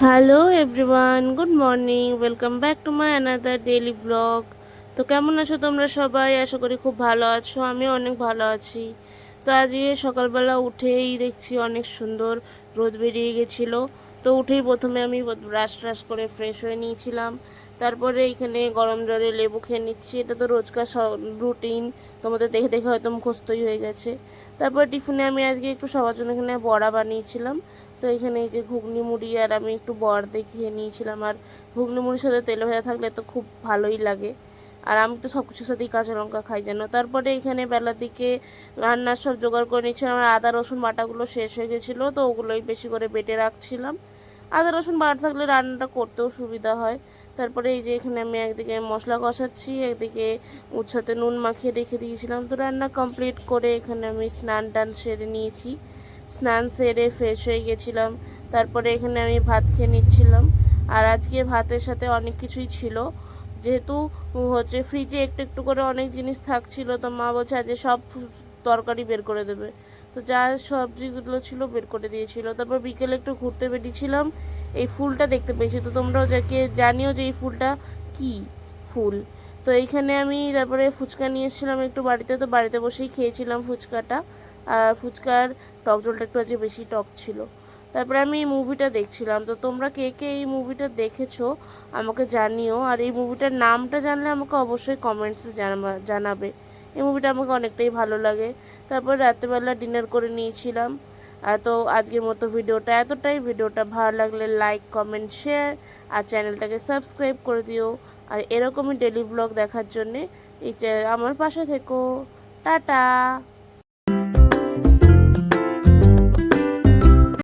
Hello everyone, good morning, welcome back to my another daily blog. তো কেমন আছো তোমরা সবাই? আশা করি খুব ভালো আছো, আমিও অনেক ভালো আছি। তো আজকে সকালবেলা উঠেই দেখছি অনেক সুন্দর রোদ বেরিয়ে গেছিলো। তো উঠেই প্রথমে আমি ব্রাশ ট্রাশ করে ফ্রেশ হয়ে নিয়েছিলাম। তারপরে এখানে গরম জলে লেবু খেয়ে নিচ্ছি, এটা তো রোজকার রুটিন, তোমাদের দেখে দেখে হয়তো মুখস্থই হয়ে গেছে। তারপর টিফিনে আমি আজকে একটু সবার জন্য এখানে বড়া বানিয়েছিলাম। তো এখানে এই যে ঘুগনি মুড়ি আর আমি একটু বড় দিয়ে খেয়ে নিয়েছিলাম। আর ঘুগনি মুড়ির সাথে তেলে ভাজা থাকলে তো খুব ভালোই লাগে। আর আমি তো সব কিছুর সাথেই কাঁচা লঙ্কা খাই জানো। তারপরে এখানে বেলার দিকে রান্নার সব জোগাড় করে নিচ্ছিলাম। আর আদা রসুন বাটাগুলো শেষ হয়ে গেছিলো, তো ওগুলোই বেশি করে বেটে রাখছিলাম। আদা রসুন বাটা থাকলে রান্নাটা করতেও সুবিধা হয়। তারপরে এই যে এখানে আমি একদিকে মশলা কষাচ্ছি, একদিকে উচ্ছতে নুন মাখিয়ে রেখে দিয়েছিলাম। তো রান্না কমপ্লিট করে এখানে আমি স্নান টান সেরে নিয়েছি। স্নান সেরে ফ্রেশ হয়ে গেছিলাম। তারপরে এখানে আমি ভাত খেয়ে নিচ্ছিলাম। আর আজকে ভাতের সাথে অনেক কিছুই ছিল, যেহেতু ফ্রিজে একটু একটু করে অনেক জিনিস থাকছিল। তো মা বলছে আজকে সব তরকারি বের করে দেবে। তো যা সবজিগুলো ছিল বের করে দিয়েছিল। তারপর বিকেলে একটু ঘুরতে বেরিয়েছিলাম, এই ফুলটা দেখতে পেয়েছি। তো তোমরাও যাকে জানিও যে এই ফুলটা কি ফুল। তো এইখানে আমি তারপরে ফুচকা নিয়ে এসেছিলাম একটু বাড়িতে, তো বাড়িতে বসেই খেয়েছিলাম ফুচকাটা। আর ফুচকার টক ঝোলটা একটু আজকে বেশি টক ছিল। তারপরে আমি এই মুভিটা দেখছিলাম। তো তোমরা কে কে এই মুভিটা দেখেছো আমাকে জানিও। আর এই মুভিটার নামটা জানলে আমাকে অবশ্যই কমেন্টসে জানাবে। এই মুভিটা আমাকে অনেকটাই ভালো লাগে। তারপর রাত্রেবেলা ডিনার করে নিয়েছিলাম। তো আজকের মতো ভিডিওটা এতটাই। ভিডিওটা ভালো লাগলে লাইক কমেন্ট শেয়ার আর চ্যানেলটাকে সাবস্ক্রাইব করে দিও। আর এরকমই ডেলি ব্লগ দেখার জন্যে আমার পাশে থেকো। টাটা।